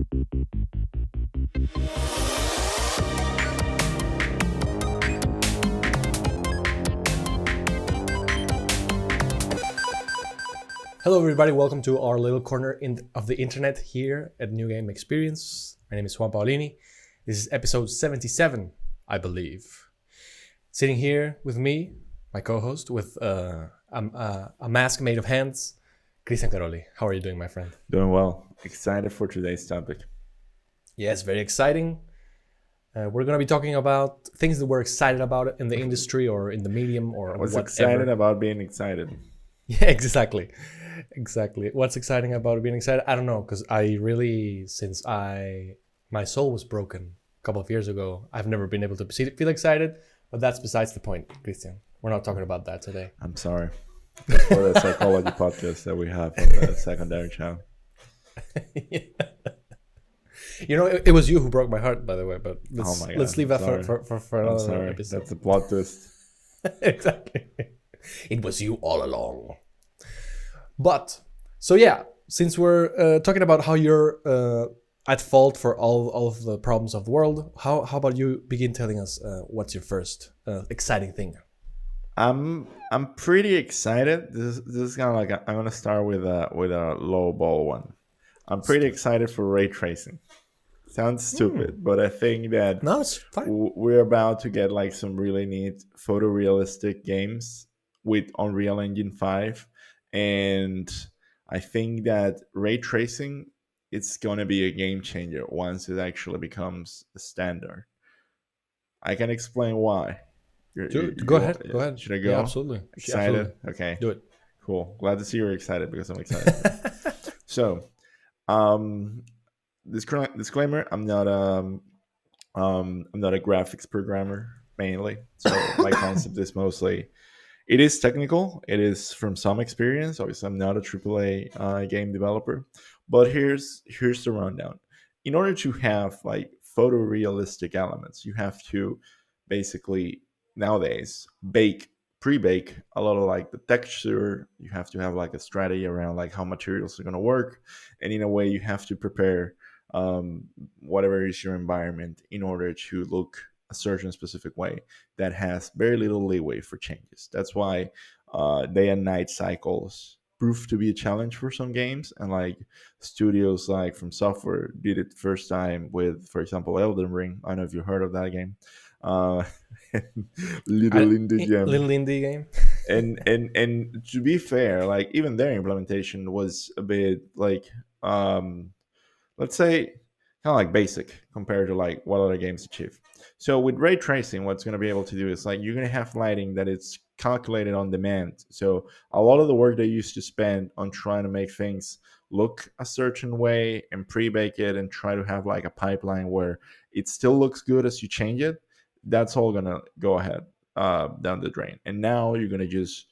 Hello everybody, welcome to our little corner of the internet here at New Game Experience. My name is Juan Paolini. This is episode 77, I believe. Sitting here with me, my co-host, with a mask made of hands, Cristian Caroli. How are you doing, my friend? Doing well. Excited for today's topic. Yes, very exciting. We're going to be talking about things that we're excited about in the industry or in the medium or What's whatever. excited about being excited? Yeah, exactly. What's exciting about being excited? I don't know, because I really, since my soul was broken a couple of years ago, I've never been able to feel excited, but that's besides the point, Cristian. We're not talking about that today. I'm sorry. That's for the psychology podcast that we have on the secondary channel. Yeah. You know, it was you who broke my heart, by the way, but let's leave that for another episode. That's a plot twist. Exactly. It was you all along. But, so yeah, since we're talking about how you're at fault for all of the problems of the world, how about you begin telling us what's your first exciting thing? I'm pretty excited. This is kind of like I'm gonna start with a low ball one. I'm pretty excited for ray tracing. Sounds stupid, but I think that No, it's fine. We're about to get like some really neat photorealistic games with Unreal Engine 5, and I think that ray tracing it's going to be a game changer once it actually becomes a standard. I can explain why. Go ahead. Should I go? Yeah, absolutely. Excited? Absolutely. Okay. Do it. Cool. Glad to see you're excited because I'm excited. So, disclaimer: I'm not a graphics programmer mainly. So my concept is mostly it is technical. It is from some experience. Obviously, I'm not a AAA game developer, but here's the rundown. In order to have like photorealistic elements, you have to basically nowadays pre-bake a lot of like the texture. You have to have like a strategy around like how materials are going to work, and in a way, you have to prepare whatever is your environment in order to look a certain specific way that has very little leeway for changes. That's why day and night cycles prove to be a challenge for some games, and like studios like From Software did it first time with, for example, Elden Ring. I don't know if you heard of that game. Little indie game. And to be fair, like even their implementation was a bit like let's say kind of like basic compared to like what other games achieve. So with ray tracing, what's going to be able to do is like you're going to have lighting that it's calculated on demand. So a lot of the work they used to spend on trying to make things look a certain way and pre-bake it and try to have like a pipeline where it still looks good as you change it, that's all going to go ahead down the drain. And now you're going to just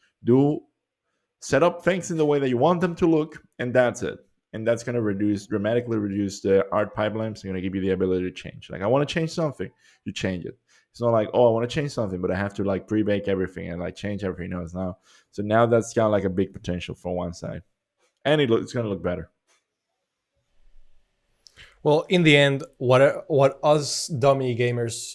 set up things in the way that you want them to look, and that's it. And that's going to dramatically reduce the art pipelines. It's going to give you the ability to change. Like, I want to change something, you change it. It's not like, oh, I want to change something, but I have to like pre-bake everything and like change everything. No, it's now. So now that's kind of like a big potential for one side, and it's going to look better. Well, in the end, what us dummy gamers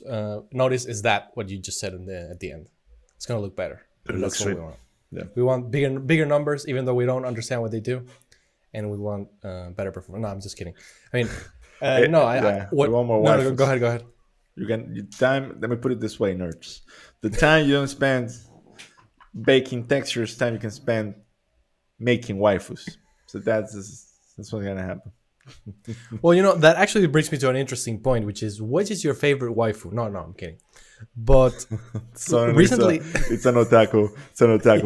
notice is that what you just said at the end. It's going to look better. That's what we want. Yeah. We want bigger numbers, even though we don't understand what they do. And we want better performance. No, I'm just kidding. I mean, we want more no, go ahead. Let me put it this way, nerds. The time you don't spend baking textures, time you can spend making waifus. So that's what's going to happen. Well, you know, that actually brings me to an interesting point, which is, what is your favorite waifu? No, I'm kidding. But recently, it's an otaku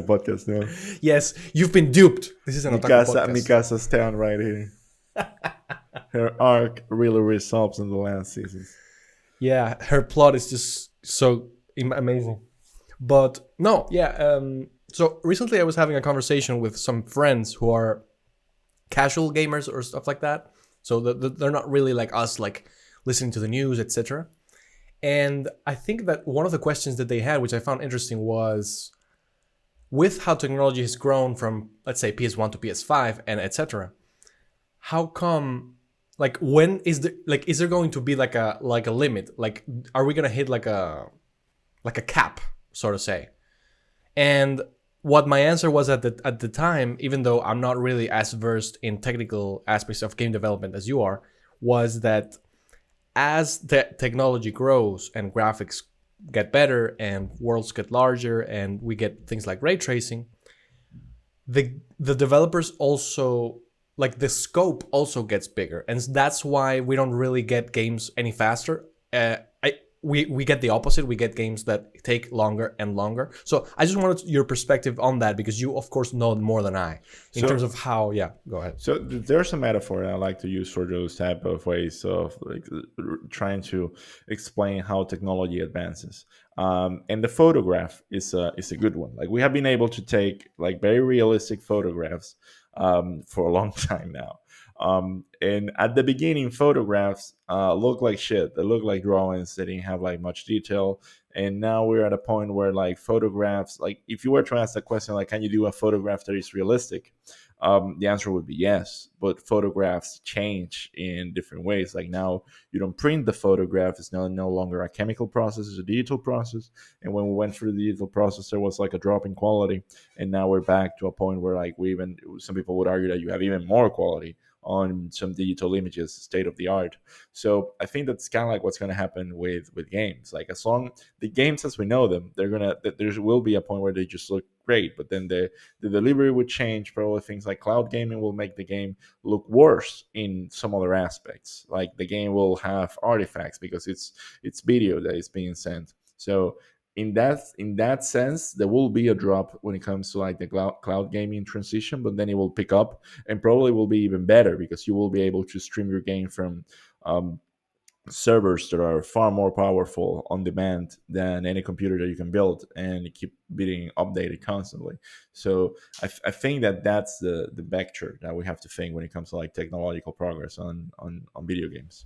podcast now. Yes, you've been duped. This is an otaku podcast. Mikasa's town right here. Her arc really resolves in the last seasons. Yeah, her plot is just so amazing. But no, yeah. So recently, I was having a conversation with some friends who are casual gamers or stuff like that. So they're not really like us, like listening to the news, etc. And I think that one of the questions that they had, which I found interesting, was with how technology has grown from, let's say, PS1 to PS5 and etc. How come like when is the like is there going to be like a limit? Like are we gonna hit like a cap, so to say? And what my answer was at the time, even though I'm not really as versed in technical aspects of game development as you are, was that as the technology grows and graphics get better and worlds get larger and we get things like ray tracing, the developers also, like the scope also gets bigger, and that's why we don't really get games any faster. We get the opposite. We get games that take longer and longer. So I just wanted your perspective on that, because you of course know more than I in terms of how. Yeah, go ahead. So there's a metaphor that I like to use for those type of ways of like trying to explain how technology advances. And the photograph is a good one. Like we have been able to take like very realistic photographs for a long time now. And at the beginning, photographs look like shit. They look like drawings. They didn't have like much detail. And now we're at a point where like photographs, like if you were to ask the question, like, can you do a photograph that is realistic? The answer would be yes. But photographs change in different ways. Like now you don't print the photograph. It's no longer a chemical process. It's a digital process. And when we went through the digital process, there was like a drop in quality. And now we're back to a point where like some people would argue that you have even more quality on some digital images, state of the art. So I think that's kind of like what's going to happen with games. Like as long the games as we know them, there will be a point where they just look great, but then the delivery would change. Probably things like cloud gaming will make the game look worse in some other aspects. Like the game will have artifacts because it's video that is being sent. So in that sense, there will be a drop when it comes to like the cloud gaming transition, but then it will pick up and probably will be even better because you will be able to stream your game from um, servers that are far more powerful on demand than any computer that you can build and keep being updated constantly. So I think that's the vector that we have to think when it comes to like technological progress on video games.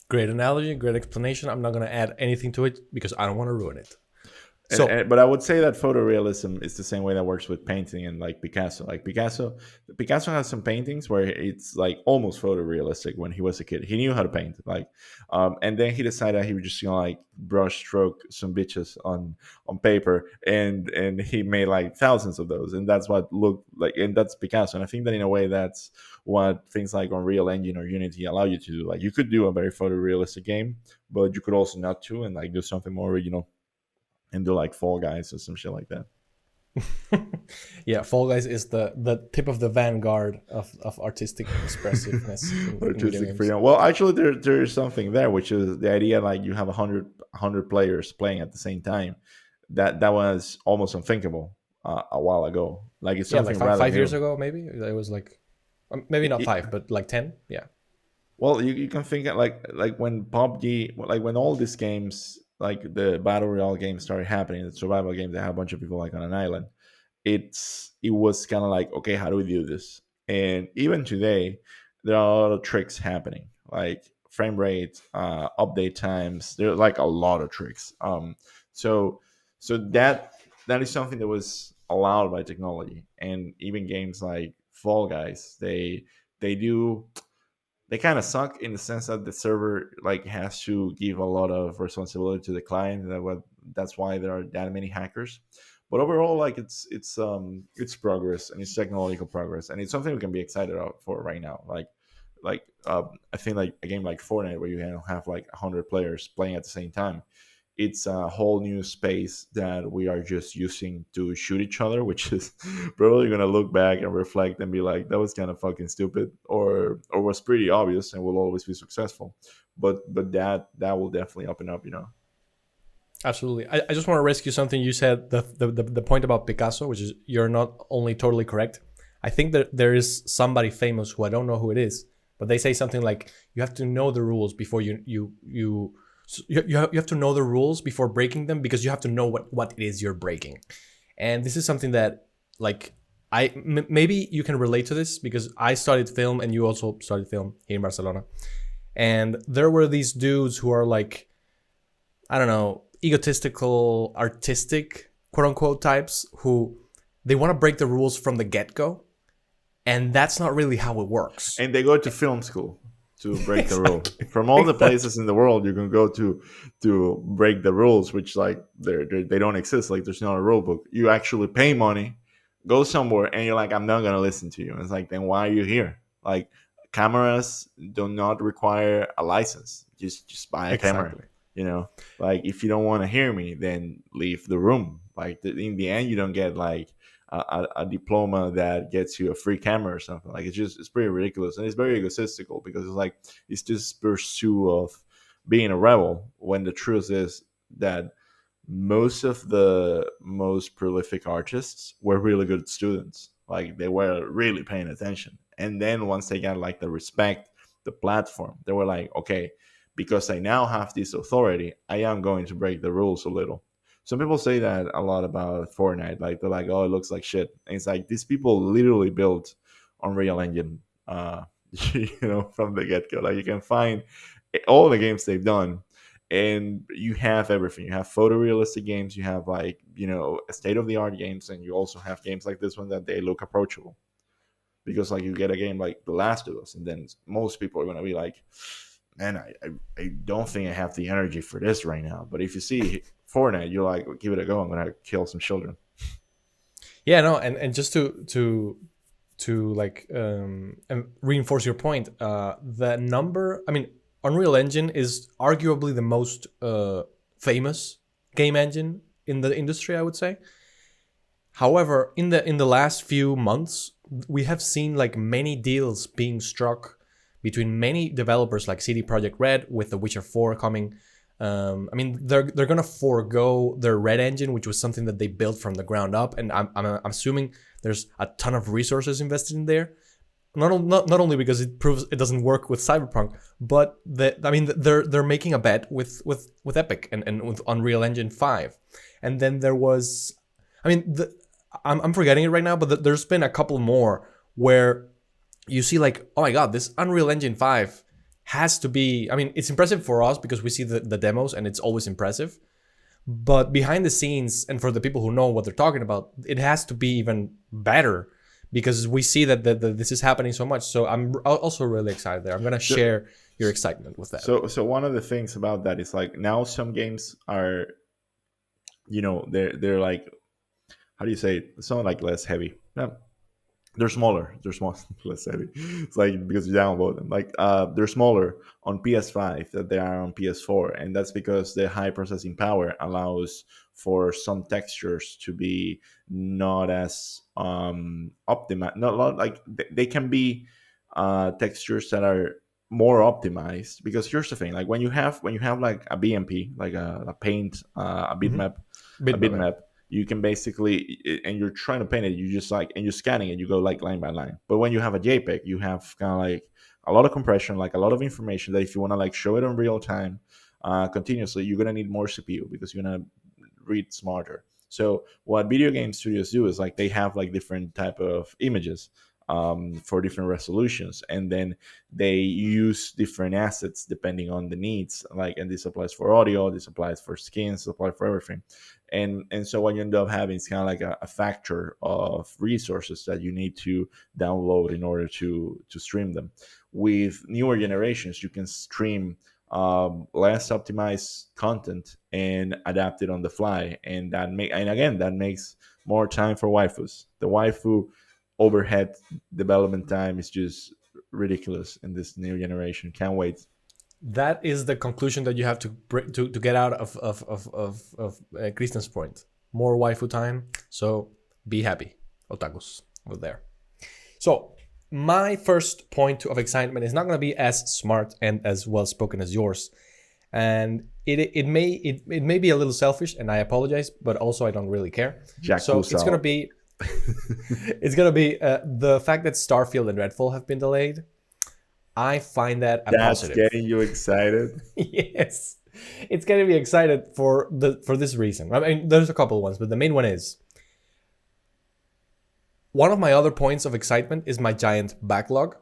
Great analogy, great explanation. I'm not going to add anything to it because I don't want to ruin it. But I would say that photorealism is the same way that works with painting and like Picasso. Like Picasso has some paintings where it's like almost photorealistic. When he was a kid, he knew how to paint. Like, and then he decided he was just gonna like brush stroke some bitches on paper, and he made like thousands of those, and that's what looked like, and that's Picasso. And I think that in a way, that's what things like Unreal Engine or Unity allow you to do. Like, you could do a very photorealistic game, but you could also not do and like do something more original and do like Fall Guys or some shit like that. Yeah, Fall Guys is the tip of the vanguard of artistic expressiveness. Artistic freedom. Well, actually, there is something there, which is the idea like you have 100 players playing at the same time. That was almost unthinkable a while ago. Like it's something like rather 5 years ago, maybe it was like maybe not 5, but like 10. Yeah. Well, you can think like when PUBG, like when all these games, like the battle royale games started happening, the survival games that have a bunch of people like on an island. It was kind of like, okay, how do we do this? And even today, there are a lot of tricks happening, like frame rate, update times. There's like a lot of tricks. So that is something that was allowed by technology, and even games like Fall Guys, they kind of suck in the sense that the server like has to give a lot of responsibility to the client. That's why there are that many hackers. But overall, like it's progress, and it's technological progress, and it's something we can be excited for right now. I think like a game like Fortnite, where you have like 100 players playing at the same time, it's a whole new space that we are just using to shoot each other, which is probably gonna look back and reflect and be like, that was kind of fucking stupid, or was pretty obvious and will always be successful. But that will definitely open up, Absolutely. I just want to rescue something you said, the point about Picasso, which is you're not only totally correct. I think that there is somebody famous who I don't know who it is, but they say something like you have to know the rules before you have to know the rules before breaking them, because you have to know what it is you're breaking. And this is something that like maybe you can relate to this, because I studied film and you also studied film here in Barcelona. And there were these dudes who are like, I don't know, egotistical, artistic, quote unquote types who they want to break the rules from the get-go. And that's not really how it works. And they go to film school to break the rule. Exactly. From all the Exactly. places in the world you can go to break the rules, which like they don't exist. Like there's not a rule book. You actually pay money, go somewhere, and you're like, I'm not gonna listen to you. And it's like, then why are you here? Like cameras do not require a license. Just buy a camera. Exactly. You know, like if you don't want to hear me, then leave the room. Like in the end, you don't get like a diploma that gets you a free camera or something. Like it's pretty ridiculous, and it's very egotistical because it's like it's just pursuit of being a rebel, when the truth is that most of the most prolific artists were really good students. Like they were really paying attention, and then once they got like the respect, the platform, they were like, okay, because I now have this authority, I am going to break the rules a little. Some people say that a lot about Fortnite. Like they're like, "Oh, it looks like shit." And it's like these people literally built Unreal Engine, from the get go. Like you can find all the games they've done, and you have everything. You have photorealistic games. You have like state of the art games, and you also have games like this one that they look approachable. Because like you get a game like The Last of Us, and then most people are gonna be like, man, I don't think I have the energy for this right now. But if you see Fortnite, you're like, give it a go. I'm gonna kill some children. Yeah, no, and just to like and reinforce your point, the number. I mean, Unreal Engine is arguably the most famous game engine in the industry, I would say. However, in the last few months, we have seen like many deals being struck between many developers like CD Projekt Red with The Witcher 4 coming. I mean, they're gonna forego their Red engine, which was something that they built from the ground up, and I'm assuming there's a ton of resources invested in there. Not only because it proves it doesn't work with Cyberpunk, but they're making a bet with Epic and with Unreal Engine 5, and then there was, I mean, I'm forgetting it right now, but there's been a couple more where you see like, oh my god, this Unreal Engine 5 has to be, I mean, it's impressive for us because we see the demos and it's always impressive, but behind the scenes and for the people who know what they're talking about, it has to be even better because we see that this is happening so much. So I'm also really excited there. I'm gonna share your excitement with that. So one of the things about that is like now some games are, they're like, how do you say it? It's not like less heavy. Yeah, they're smaller. They're small, less heavy. It's like because you download them. Like they're smaller on PS5 than they are on PS4, and that's because the high processing power allows for some textures to be not as optimized. Not like they can be textures that are more optimized. Because here's the thing: like when you have like a BMP, like a paint, a bitmap, Bitmap. you can basically, and you're trying to paint it, you just like, and you're scanning it, you go like line by line. But when you have a JPEG, you have kind of like a lot of compression, like a lot of information that if you want to like show it in real time continuously, you're going to need more CPU because you're going to read smarter. So what video game studios do is like they have like different type of images for different resolutions, and then they use different assets depending on the needs. Like, and this applies for audio, this applies for skins, this applies for everything. And so what you end up having is kind of like a factor of resources that you need to download in order to stream them. With newer generations, you can stream less optimized content and adapt it on the fly, and that makes more time for waifus. The waifu overhead development time is just ridiculous in this new generation. Can't wait. That is the conclusion that you have to get out of Kristen's point. More waifu time, so be happy, otakus, over there. So my first point of excitement is not going to be as smart and as well spoken as yours, and it may be a little selfish, and I apologize, but also I don't really care. So it's going to be the fact that Starfield and Redfall have been delayed. I find that a positive. That's getting you excited. Yes, it's getting me excited for this reason. I mean, there's a couple of ones, but the main one is one of my other points of excitement is my giant backlog,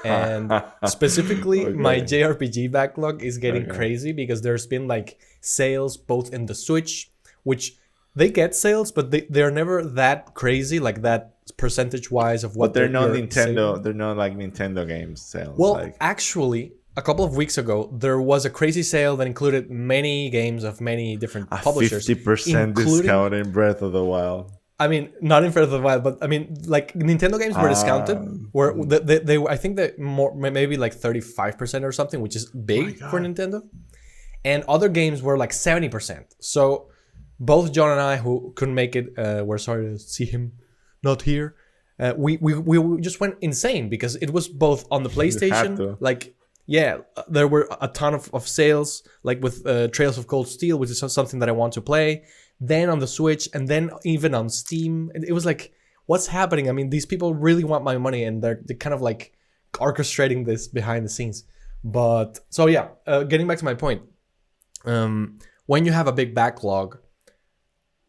and specifically my JRPG backlog is getting crazy because there's been like sales both in the Switch, which they get sales, but they're never that crazy, like that percentage wise of what. But they're not you're Nintendo. saving. They're not like Nintendo games sales. Well, Like actually, a couple of weeks ago, there was a crazy sale that included many games of many different a publishers, 50% discount in Breath of the Wild. I mean, not in Breath of the Wild, but I mean, like Nintendo games were discounted. Where they I think that more maybe like 35% or something, which is big for Nintendo. And other games were like 70%. So both John and I, who couldn't make it, we're sorry to see him not here. We just went insane because it was both on the PlayStation, like there were a ton of sales, like with Trails of Cold Steel, which is something that I want to play. Then on the Switch, and then even on Steam. It was like, what's happening? I mean, these people really want my money, and they're kind of like orchestrating this behind the scenes. But so yeah, getting back to my point, when you have a big backlog,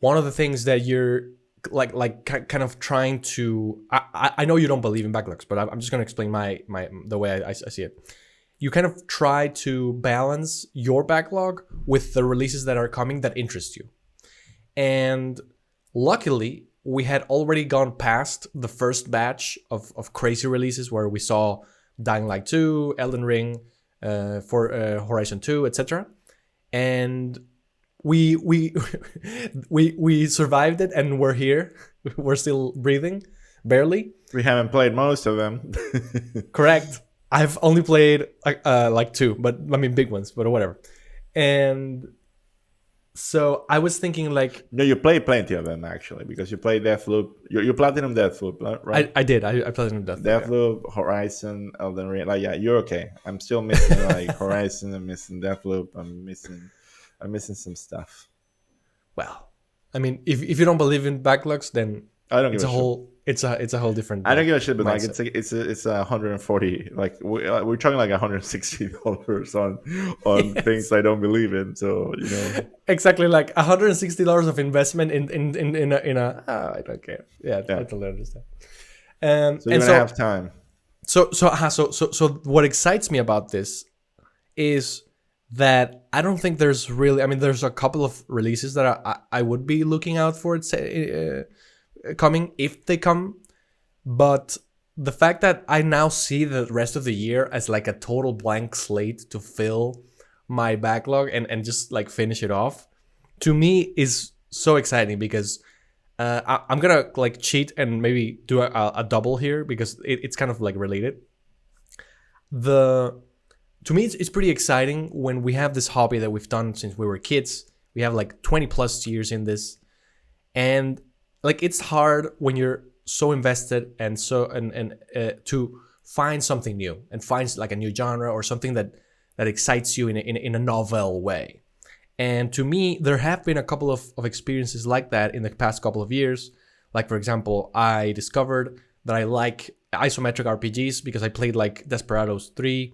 one of the things that you're like kind of trying to, I know you don't believe in backlogs, but I'm just gonna explain my the way I see it. You kind of try to balance your backlog with the releases that are coming that interest you. And luckily, we had already gone past the first batch of crazy releases where we saw Dying Light 2, Elden Ring, for Horizon 2, etc. And we we survived it, and we're here. We're still breathing, barely. We haven't played most of them. Correct. I've only played like 2, but I mean big ones, but whatever. And so I was thinking like... No, you played plenty of them actually, because you played Deathloop. You platinum Deathloop, right? I did. I platinum Deathloop. Deathloop, Horizon, Elden Ring. Like, yeah, you're okay. I'm still missing like Horizon. I'm missing Deathloop. I'm missing some stuff. Well, I mean, if you don't believe in backlogs, then I don't give it's a whole it's a whole different. I don't give a shit, but mindset. like it's 140. Like we're talking like $160 on things I don't believe in. So you know, exactly, like $160 of investment in a I don't care. Yeah, I totally understand. So you're gonna have time. So what excites me about this is that I don't think there's really. I mean, there's a couple of releases that I would be looking out for. Coming if they come, but the fact that I now see the rest of the year as like a total blank slate to fill my backlog and just like finish it off, to me is so exciting because I'm gonna like cheat and maybe do a double here because it's kind of like related. To me it's pretty exciting when we have this hobby that we've done since we were kids. We have like 20 plus years in this, and like it's hard when you're so invested and to find something new and find like a new genre or something that excites you in a novel way. And to me, there have been a couple of experiences like that in the past couple of years. Like for example, I discovered that I like isometric RPGs because I played like Desperados 3.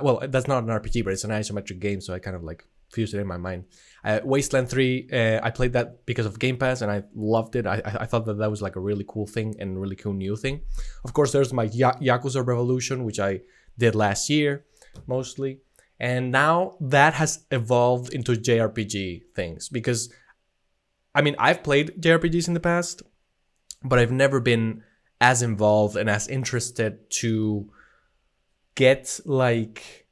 Well, that's not an RPG, but it's an isometric game, so I kind of like fused it in my mind. Wasteland 3, I played that because of Game Pass, and I loved it. I thought that was like a really cool thing and a really cool new thing. Of course, there's my Yakuza Revolution, which I did last year, mostly. And now that has evolved into JRPG things. Because, I mean, I've played JRPGs in the past, but I've never been as involved and as interested to get, like...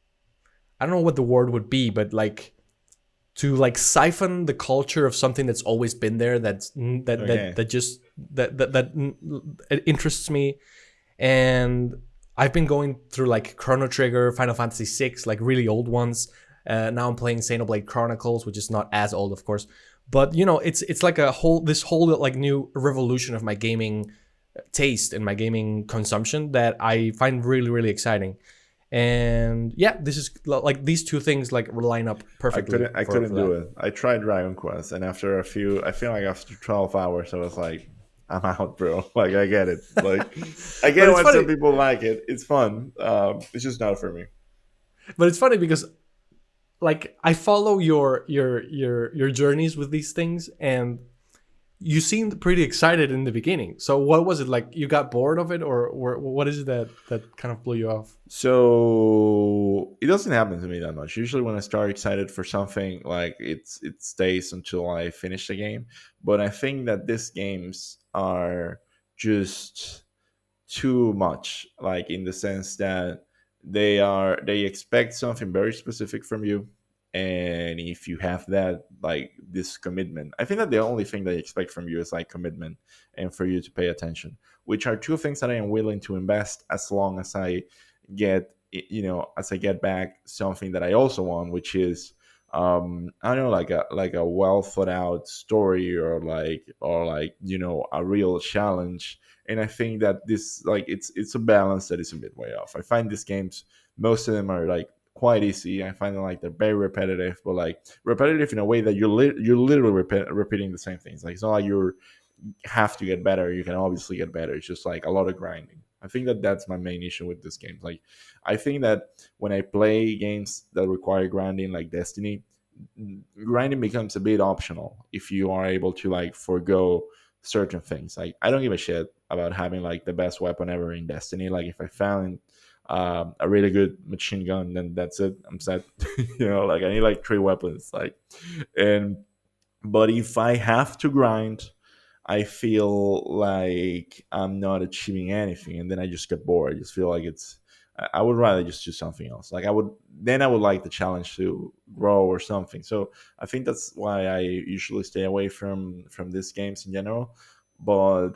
I don't know what the word would be, but, like... to like siphon the culture of something that's always been there, that interests me. And I've been going through like Chrono Trigger, Final Fantasy VI, like really old ones. Now I'm playing Xenoblade Chronicles, which is not as old, of course, but you know, it's like this whole like new revolution of my gaming taste and my gaming consumption that I find really, really exciting. And yeah, this is like these two things like line up perfectly. I couldn't do it. I tried Dragon Quest, and after I feel like after 12 hours, I was like, I'm out, bro. Like I get it. Like I get why some people like it. It's fun. It's just not for me. But it's funny because like I follow your journeys with these things, and you seemed pretty excited in the beginning. So what was it like? You got bored of it, or what is it that kind of blew you off? So it doesn't happen to me that much. Usually when I start excited for something, like it stays until I finish the game. But I think that these games are just too much, like in the sense that they expect something very specific from you, and if you have that, like this commitment, I think that the only thing they expect from you is like commitment and for you to pay attention, which are two things that I am willing to invest as long as I get, as I get back something that I also want, which is I don't know, like a well thought out story, or a real challenge. And I think that this, like, it's a balance that is a bit way off. I find these games, most of them are like quite easy. I find them like they're very repetitive, but like repetitive in a way that you're literally repeating the same things. Like it's not like you have to get better. You can obviously get better. It's just like a lot of grinding. I think that that's my main issue with this game. Like, I think that when I play games that require grinding, like Destiny, grinding becomes a bit optional if you are able to like forego certain things. Like, I don't give a shit about having like the best weapon ever in Destiny. Like, if I found a really good machine gun, then that's it. I'm set. Like I need like 3 weapons. Like, and but if I have to grind, I feel like I'm not achieving anything, and then I just get bored. I just feel like I would rather just do something else. Like I would like the challenge to grow or something. So I think that's why I usually stay away from these games in general. But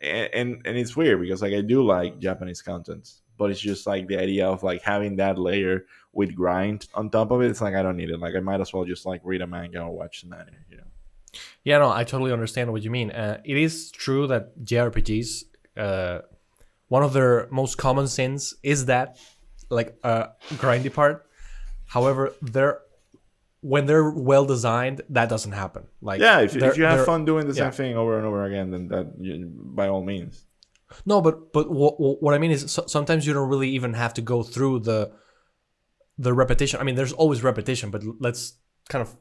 and it's weird because like I do like Japanese content, but it's just like the idea of like having that layer with grind on top of it. It's like I don't need it. Like I might as well just like read a manga or watch an anime. Yeah, no, I totally understand what you mean. It is true that JRPGs, one of their most common sins is that, like, grindy part. However, when they're well designed, that doesn't happen. Like, yeah, if you have fun doing the same thing over and over again, then by all means. No, but what I mean is sometimes you don't really even have to go through the repetition. I mean, there's always repetition, but let's kind of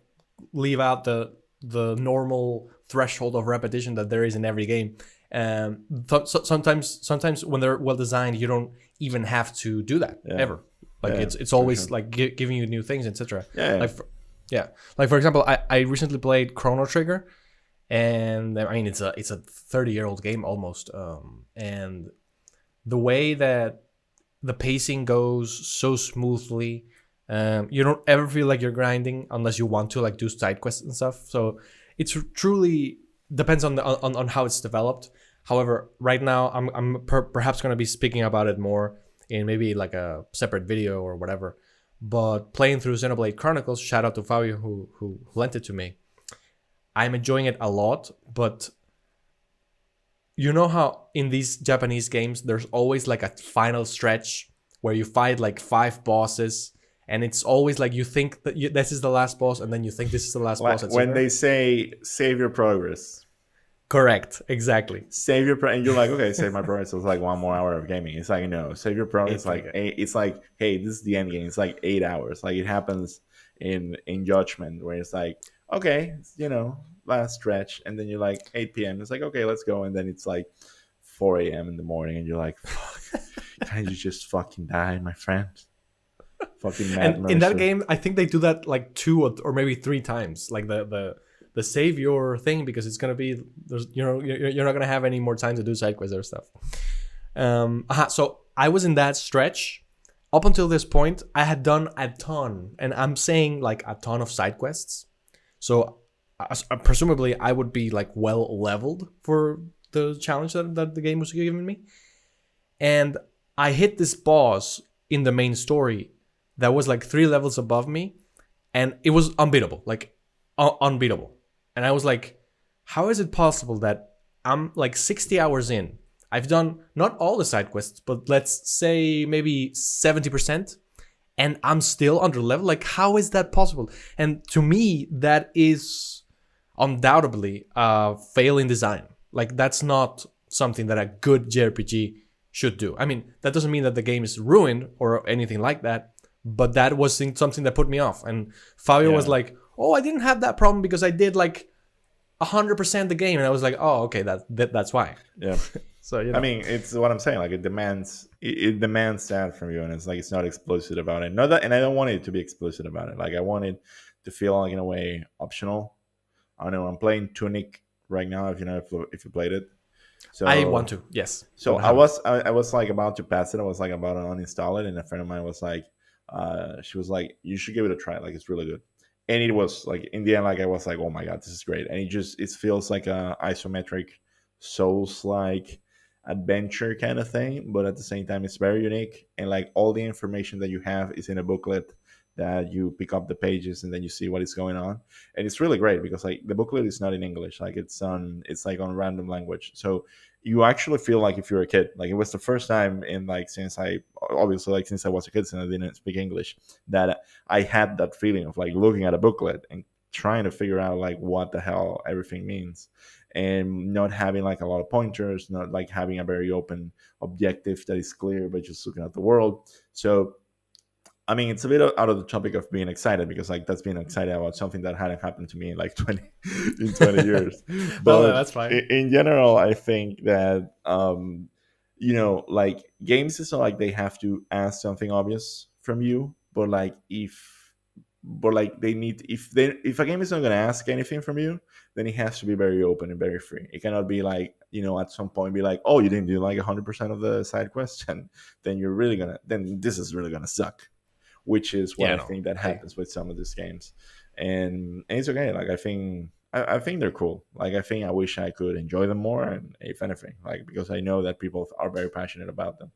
leave out the normal threshold of repetition that there is in every game. Sometimes when they're well designed, you don't even have to do that ever. Like it's always like giving you new things, etc. Like for example, I recently played Chrono Trigger, and I mean it's a 30-year-old game almost, and the way that the pacing goes so smoothly. You don't ever feel like you're grinding unless you want to like do side quests and stuff. So it's truly depends on on how it's developed. However, right now I'm perhaps going to be speaking about it more in maybe like a separate video or whatever. But playing through Xenoblade Chronicles, shout out to Fabio who lent it to me. I'm enjoying it a lot, but you know how in these Japanese games there's always like a final stretch where you fight like 5 bosses. And it's always like you think that this is the last boss, and then you think this is the last boss. When they say save your progress. Correct. Exactly. Save your progress. And you're like, okay, save my progress. It's like 1 more hour of gaming. It's like, no, save your progress. It's like, hey, this is the end game. It's like 8 hours. Like it happens in Judgment, where it's like, okay, last stretch. And then you're like 8 p.m. It's like, okay, let's go. And then it's like 4 a.m. in the morning. And you're like, fuck, can't you just fucking die, my friend? Fucking mad. And in that game, I think they do that like 2 or maybe 3 times, like the save your thing, because it's gonna be you're not gonna have any more time to do side quests or stuff. So I was in that stretch. Up until this point, I had done a ton, and I'm saying like a ton of side quests. So presumably, I would be like well leveled for the challenge that the game was giving me. And I hit this boss in the main story that was like 3 levels above me, and it was unbeatable, like unbeatable. And I was like, how is it possible that I'm like 60 hours in? I've done not all the side quests, but let's say maybe 70%, and I'm still under level. Like, how is that possible? And to me, that is undoubtedly a fail in design. Like, that's not something that a good JRPG should do. I mean, that doesn't mean that the game is ruined or anything like that, but that was something that put me off. And Fabio was like, oh, I didn't have that problem because I did like 100% the game. And I was like, oh, okay, that's why. Yeah. So you I know. mean, it's what I'm saying. Like it demands that from you, and it's like it's not explicit about it. Not that, and I don't want it to be explicit about it. Like I want it to feel like in a way optional. I don't know. I'm playing Tunic right now. If you know if you played it, I want so to, yes, so but I haven't. I was like about to pass it. I was like about to uninstall it, and a friend of mine was like, she was like, you should give it a try. Like it's really good. And it was like in the end, like I was like, oh my god, this is great. And it feels like a isometric Souls like adventure kind of thing, but at the same time, it's very unique. And like all the information that you have is in a booklet that you pick up the pages and then you see what is going on. And it's really great because like the booklet is not in English, like it's like on random language. So you actually feel like if you're a kid. Like it was the first time in like since I obviously like since I was a kid, since I didn't speak English, that I had that feeling of like looking at a booklet and trying to figure out like what the hell everything means, and not having like a lot of pointers, not like having a very open objective that is clear, but just looking at the world. So I mean, it's a bit out of the topic of being excited because like that's being excited about something that hadn't happened to me in like 20 in 20 years. Well, But that's fine. in general, I think that like games is not like they have to ask something obvious from you, but like they need if a game is not going to ask anything from you, then it has to be very open and very free. It cannot be like at some point be like, oh, you didn't do like 100% of the side quest, and then this is really gonna suck, which is what Yeah, I no, think that I happens with some of these games. And it's okay. Like I think they're cool. Like I think I wish I could enjoy them more, and if anything, like because I know that people are very passionate about them.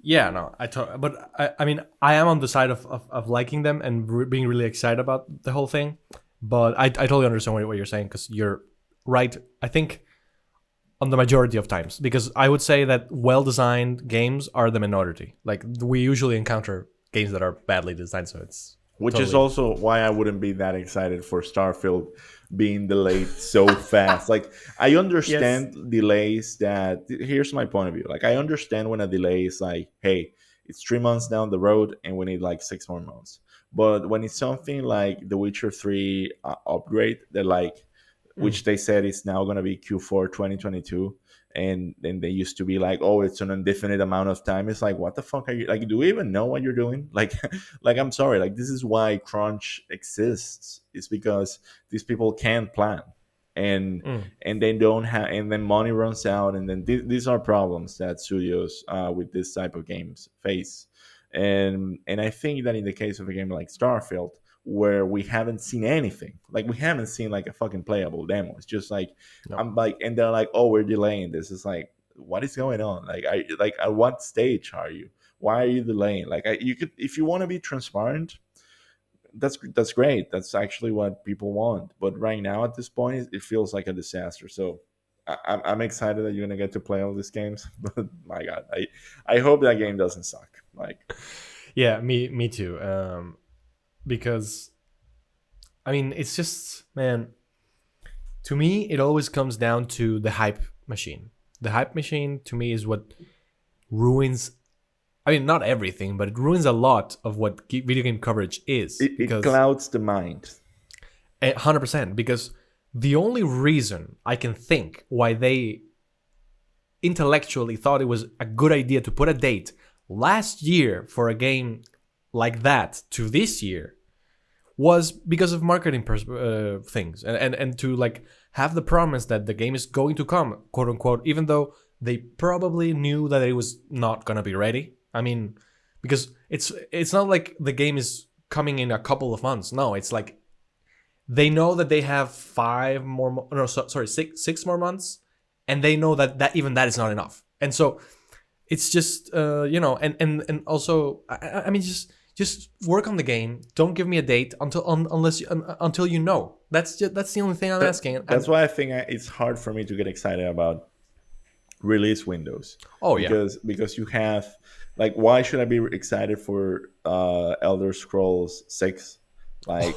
yeah, no, but I mean, I am on the side of liking them and being really excited about the whole thing. But I totally understand what you're saying because you're right. I think on the majority of times, because I would say that well designed games are the minority. Like we usually encounter games that are badly designed, so it's Which is totally. also why I wouldn't be that excited for Starfield being delayed so fast. Like I Yes. understand delays that here's my point of view. Like I understand when a delay is like, hey, it's 3 months down the road and we need like 6 more months. But when it's something like The Witcher 3 upgrade, they're like, Mm. which they said is now going to be Q4 2022. And then they used to be like, oh, it's an indefinite amount of time. It's like, what the fuck are you like? Do we even know what you're doing? Like, like I'm sorry, like this is why crunch exists. It's because these people can't plan, and Mm. they don't have, and then money runs out, and then these are problems that studios with this type of games face. And I think that in the case of a game like Starfield, where we haven't seen anything. Like we haven't seen like a fucking playable demo. It's just like No. I'm like, and they're like, oh, we're delaying this. It's like, what is going on? Like at what stage are you? Why are you delaying? Like you could, if you want to be transparent, that's great. That's actually what people want. But right now at this point, it feels like a disaster. So. I'm excited that you're gonna get to play all these games, but my God, I hope that game doesn't suck. Like, Yeah, me too. Because I mean, it's just man. To me, it always comes down to the hype machine. The hype machine to me is what ruins. I mean, not everything, but it ruins a lot of what video game coverage is it because clouds the mind. 100%. Because the only reason I can think why they intellectually thought it was a good idea to put a date last year for a game like that to this year was because of marketing things and to like have the promise that the game is going to come, quote unquote, even though they probably knew that it was not gonna be ready. I mean, because it's not like the game is coming in a couple of months. No, it's like they know that they have five more no sorry six more months, and they know that even that is not enough. And so it's just and also I mean just work on the game. Don't give me a date unless until you know. That's the only thing I'm asking. That's And why I think it's hard for me to get excited about release windows, oh yeah. because you have like, why should I be excited for Elder Scrolls 6? Like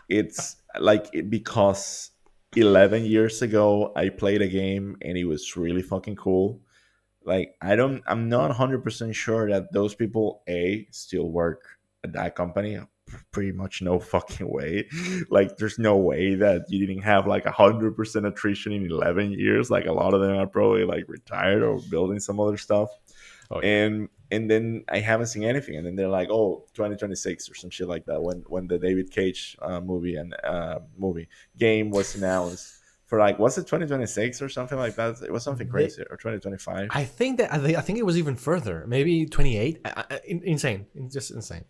it's like because 11 years ago I played a game and it was really fucking cool. Like I'm not 100% sure that those people a still work at that company. pretty much no fucking way. Like, there's no way that you didn't have like 100% attrition in 11 years. Like, a lot of them are probably like retired or building some other stuff. Oh yeah. And then I haven't seen anything. And then they're like, oh, 2026 or some shit like that. When the David Cage movie game was announced for, like, was it 2026 or something like that? It was something They, crazy, or 2025. I think it was even further, maybe 28. Insane, just insane.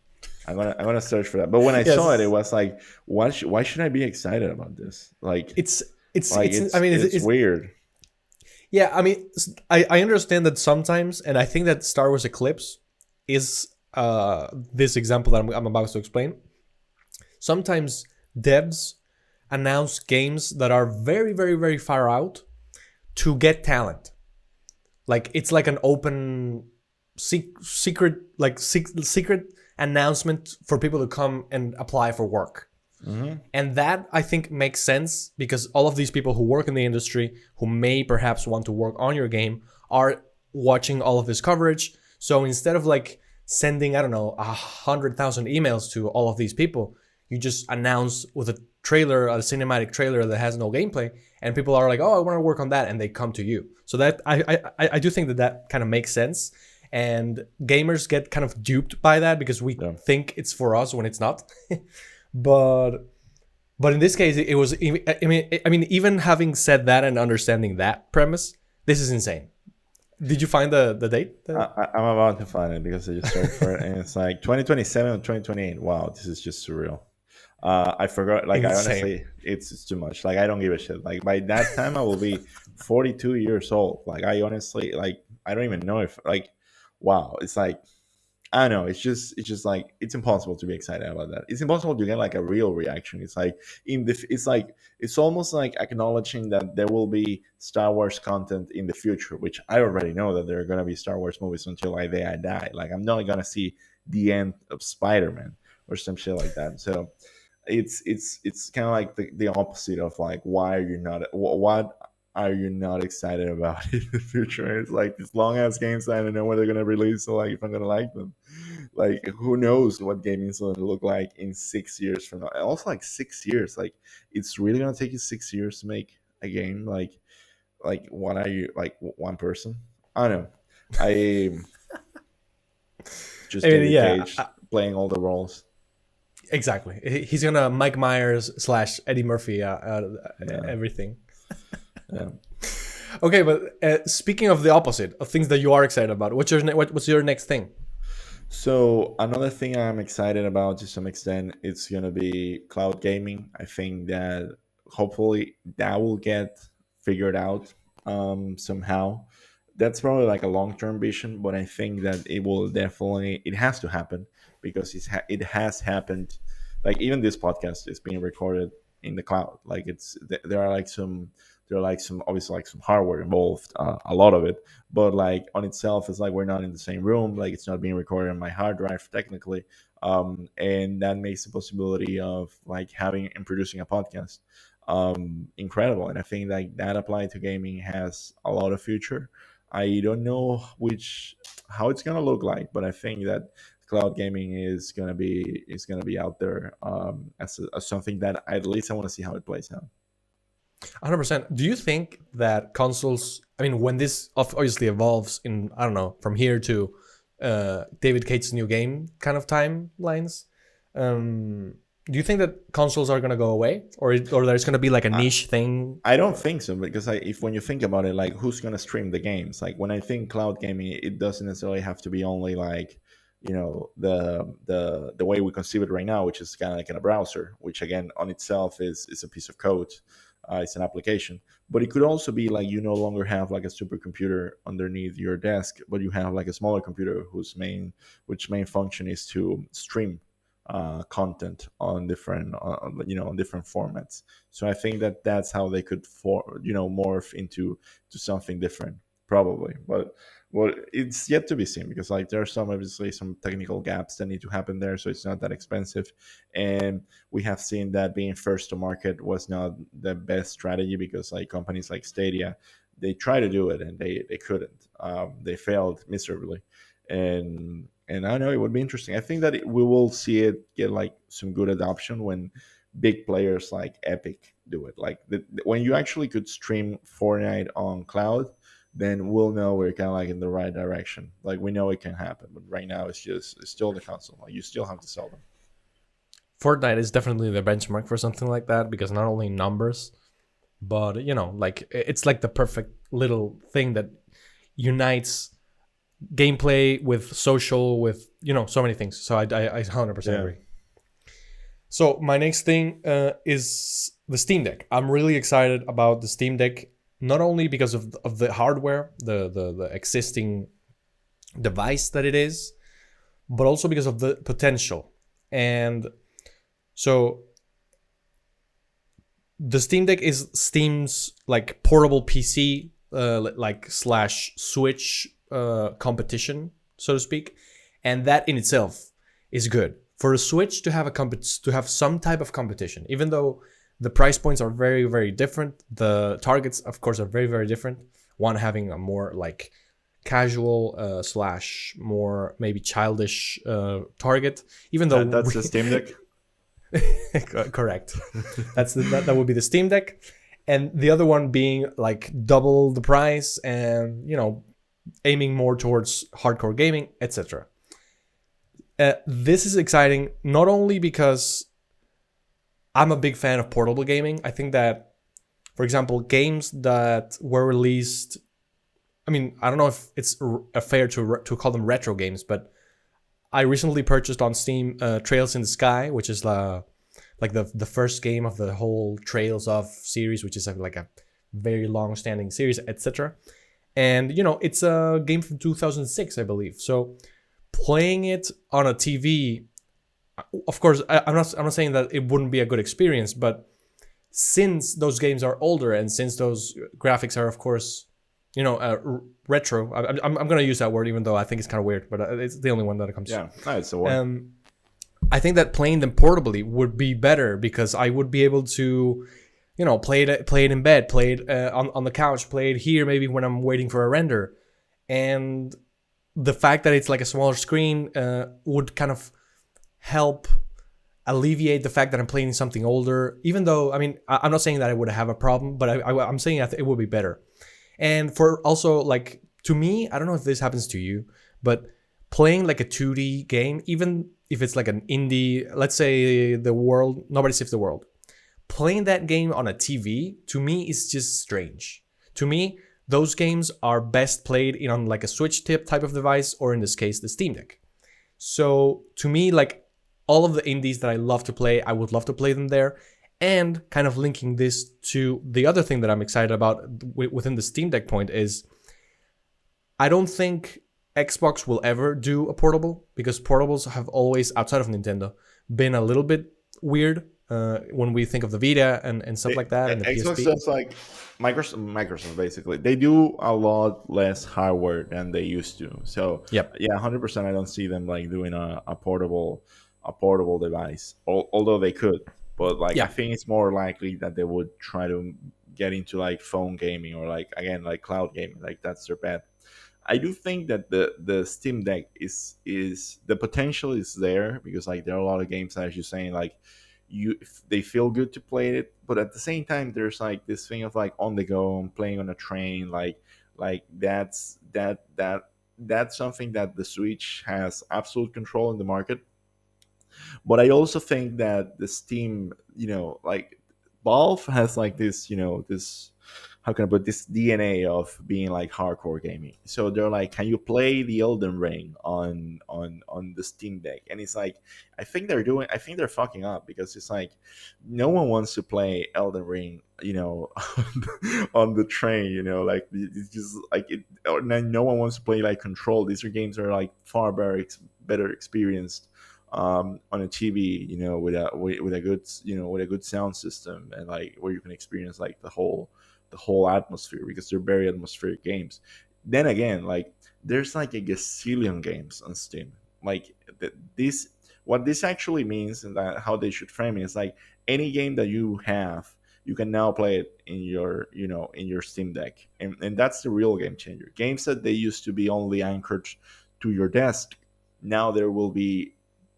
I'm gonna search for that. But when I saw it, it Yes, was like, why should I be excited about this? it's I It's mean, it's weird. yeah. I mean, I understand that sometimes, and I think that Star Wars Eclipse is this example that I'm about to explain. Sometimes devs announce games that are very, very, very far out to get talent. Like it's like an open secret, like secret announcement for people to come and apply for work. Hmm. And that I think makes sense because all of these people who work in the industry, who may perhaps want to work on your game, are watching all of this coverage. So instead of like sending, I don't know, 100,000 emails to all of these people, you just announce with a trailer, a cinematic trailer that has no gameplay, and people are like, "Oh, I want to work on that," and they come to you. So that I do think that that kind of makes sense, and gamers get kind of duped by that because we Yeah. think it's for us when it's not. but but in this case, it was. I mean, even having said that and understanding that premise, this is insane. Did you find the date? I'm about to find it because I just searched for it, and it's like 2027 or 2028. Wow, this is just surreal. I forgot. Like, I Insane. honestly, it's too much. Like, I don't give a shit. Like, by that time, I will be 42 years old. Like, I honestly, like, I don't even know if, like, wow. It's like, I don't know. It's just like, it's impossible to be excited about that. It's impossible to get like a real reaction. It's like, it's like, it's almost like acknowledging that there will be Star Wars content in the future, which I already know that there are gonna be Star Wars movies until I day I die. Like, I'm not gonna see the end of Spider Man or some shit like that. So it's kind of like the opposite of like, why are you not, what are you not excited about in the future? It's like these long ass games that I don't know when they're gonna release, so like if I'm gonna like them. Like, who knows what gaming is gonna look like in 6 years from now. And also, like, 6 years, like, it's really gonna take you 6 years to make a game. Like, what are you, like, one person? I don't know. I just I mean, David yeah, Cage playing all the roles. exactly. He's gonna Mike Myers slash Eddie Murphy Yeah. everything. Yeah. Okay, but speaking of the opposite of things that you are excited about, what's your next thing? So another thing I'm excited about to some extent, it's gonna be cloud gaming. I think that hopefully that will get figured out somehow. That's probably like a long term vision, but I think that it will definitely, it has to happen because it has happened. Like, even this podcast is being recorded in the cloud. Like, there are like some obviously like some hardware involved, a lot of it, but like on itself, it's like we're not in the same room. Like, it's not being recorded on my hard drive technically, and that makes the possibility of like having and producing a podcast incredible. And I think like that applied to gaming has a lot of future. I don't know which how it's gonna look like, but I think that cloud gaming is gonna be out there, as something that at least I want to see how it plays out. 100%. Do you think that consoles? I mean, when this obviously evolves in, I don't know, from here to David Cage's new game kind of timelines, do you think that consoles are gonna go away, or there's gonna be like a niche thing? I don't think so, because if when you think about it, like, who's gonna stream the games? Like, when I think cloud gaming, it doesn't necessarily have to be only like, the way we conceive it right now, which is kind of like in a browser, which again on itself is a piece of code. It's an application, but it could also be like you no longer have like a supercomputer underneath your desk, but you have like a smaller computer which main function is to stream content on different on different formats. So I think that that's how they could morph into something different, probably. But well, it's yet to be seen, because like there are obviously some technical gaps that need to happen there, so it's not that expensive. And we have seen that being first to market was not the best strategy, because like companies like Stadia, they tried to do it and they couldn't. They failed miserably. and and I know it would be interesting. I think that we will see it get like some good adoption when big players like Epic do it. Like when you actually could stream Fortnite on cloud, then we'll know we're kind of like in the right direction. Like we know it can happen, but right now it's still the console. Like you still have to sell them. Fortnite is definitely the benchmark for something like that because not only numbers, but like it's like the perfect little thing that unites gameplay with social with so many things. So I 100% Yeah. agree. So my next thing is the Steam Deck. I'm really excited about the Steam Deck, not only because of the hardware, the existing device that it is, but also because of the potential. And so the Steam Deck is Steam's like portable PC, like slash Switch competition, so to speak, and that in itself is good for a Switch to have to have some type of competition. Even though the price points are very very different, the targets of course are very very different. One having a more like casual slash more maybe childish target, even though That's the Steam Deck. correct. That would be the Steam Deck, and the other one being like double the price and aiming more towards hardcore gaming, etc. This is exciting not only because I'm a big fan of portable gaming. I think that, for example, games that were released, I mean, I don't know if it's fair to call them retro games, but I recently purchased on Steam Trails in the Sky, which is like the first game of the whole Trails of series, which is like a very long-standing series, etc. And it's a game from 2006, I believe. So playing it on a TV, of course, I'm not saying that it wouldn't be a good experience, but since those games are older and since those graphics are, of course, retro. I'm gonna use that word even though I think it's kind of weird, but it's the only one that comes. Yeah, no, it's a word. I think that playing them portably would be better because I would be able to, play it in bed, play it on the couch, play it here maybe when I'm waiting for a render, and the fact that it's like a smaller screen would kind of help alleviate the fact that I'm playing something older. Even though, I mean, I'm not saying that I would have a problem, but I'm saying it would be better. And for also like to me, I don't know if this happens to you, but playing like a 2D game, even if it's like an indie, let's say Nobody Saves the World, playing that game on a TV to me is just strange. To me, those games are best played on like a Switch type of device, or in this case, the Steam Deck. So to me, like all of the indies that I love to play, I would love to play them there. And kind of linking this to the other thing that I'm excited about within the Steam Deck point is I don't think Xbox will ever do a portable because portables have always, outside of Nintendo, been a little bit weird when we think of the Vita and stuff like that. And the Xbox PSP. does like Microsoft basically. They do a lot less hardware than they used to. So Yep. yeah, 100%. I don't see them like doing a portable device, although they could. But like Yeah. I think it's more likely that they would try to get into like phone gaming or like again like cloud gaming. Like that's their path. I do think that the Steam Deck is the potential is there because like there are a lot of games as you're saying like they feel good to play it, but at the same time there's like this thing of like on the go playing on a train like that's something that the Switch has absolute control in the market. But I also think that the Steam, like Valve has like this, this how can I put this DNA of being like hardcore gaming. So they're like, can you play the Elden Ring on the Steam Deck? And it's like, I think they're fucking up because it's like, no one wants to play Elden Ring, on the train, like it's just like it. Or no one wants to play like Control. These are games that are like far better experienced on a TV, with a good, with a good sound system and like where you can experience like the whole atmosphere because they're very atmospheric games. Then again, like there's like a gazillion games on Steam. Like this, what this actually means and that how they should frame it is like any game that you have, you can now play it in your, in your Steam Deck, and that's the real game changer. Games that they used to be only anchored to your desk now there will be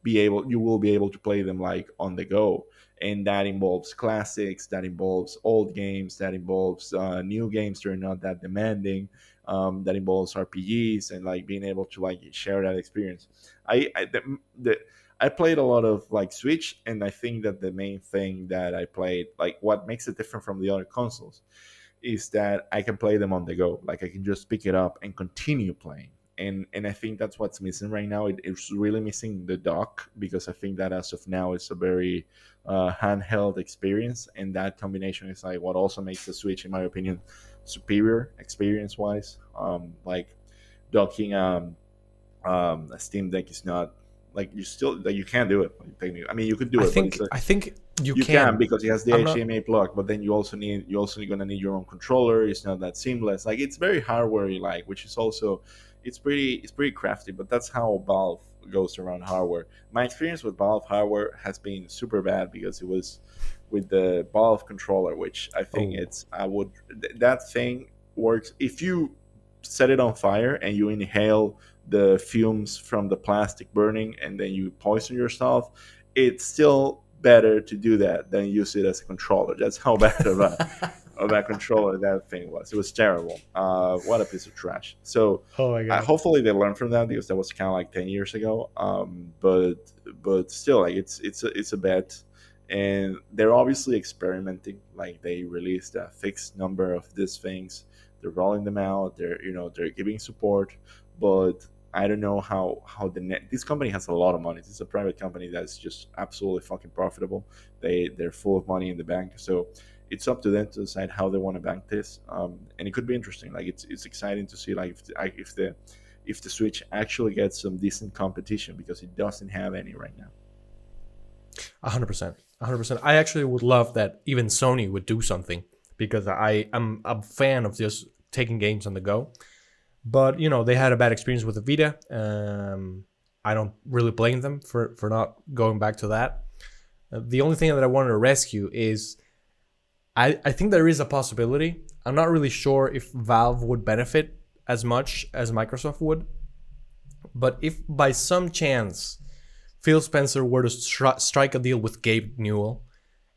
able you will be able to play them like on the go, and that involves classics, that involves old games, that involves new games that are not that demanding, that involves RPGs, and like being able to like share that experience. The I played a lot of like Switch, and I think that the main thing that I played, like what makes it different from the other consoles, is that I can play them on the go. Like I can just pick it up and continue playing. And I think that's what's missing right now. It's really missing the dock, because I think that as of now it's a very handheld experience, and that combination is like what also makes the Switch, in my opinion, superior experience wise. Like docking a Steam Deck is not like you still like you can't do it. Like, technically. I mean, you could do it, but it's I think you you can can. because it has the I'm not. HDMI plug, but then you also gonna need your own controller. It's not that seamless. Like it's very hardware like, which is also it's pretty crafty. But that's how Valve goes around hardware. My experience with Valve hardware has been super bad because it was with the Valve controller, which I think Oh, that thing works if you set it on fire and you inhale the fumes from the plastic burning and then you poison yourself. It's still better to do that than use it as a controller. That's how bad of a controller that thing was. It was terrible. What a piece of trash. So oh my god. hopefully they learned from that, because that was kind of like 10 years ago. But still, like it's a bet, and they're obviously experimenting. Like they released a fixed number of these things. They're rolling them out. They're giving support, but I don't know how this company has a lot of money. It's a private company that's just absolutely fucking profitable. They're full of money in the bank, so it's up to them to decide how they want to bank this. And it could be interesting. Like it's exciting to see like if the Switch actually gets some decent competition, because it doesn't have any right now. 100%. 100%. I actually would love that even Sony would do something, because I am a fan of just taking games on the go. But they had a bad experience with the Vita. I don't really blame them for not going back to that. The only thing that I wanted to rescue is I think there is a possibility. I'm not really sure if Valve would benefit as much as Microsoft would, but if by some chance Phil Spencer were to strike a deal with Gabe Newell,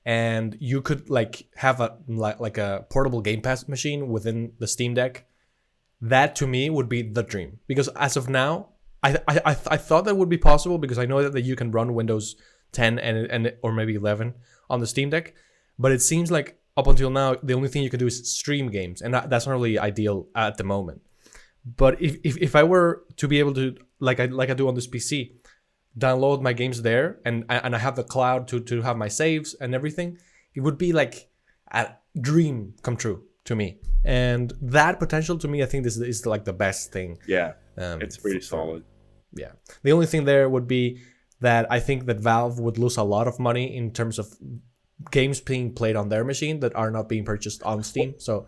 and you could like have like a portable Game Pass machine within the Steam Deck, that to me would be the dream. Because as of now, I thought that would be possible, because I know that you can run Windows 10 and or maybe 11 on the Steam Deck, but it seems like up until now the only thing you can do is stream games, and that's not really ideal at the moment. But if I were to be able to like I do on this PC, download my games there, and I have the cloud to have my saves and everything, it would be like a dream come true to me. And that potential to me, I think this is like the best thing. Yeah, it's pretty For solid. yeah. The only thing there would be that I think that Valve would lose a lot of money in terms of games being played on their machine that are not being purchased on Steam. So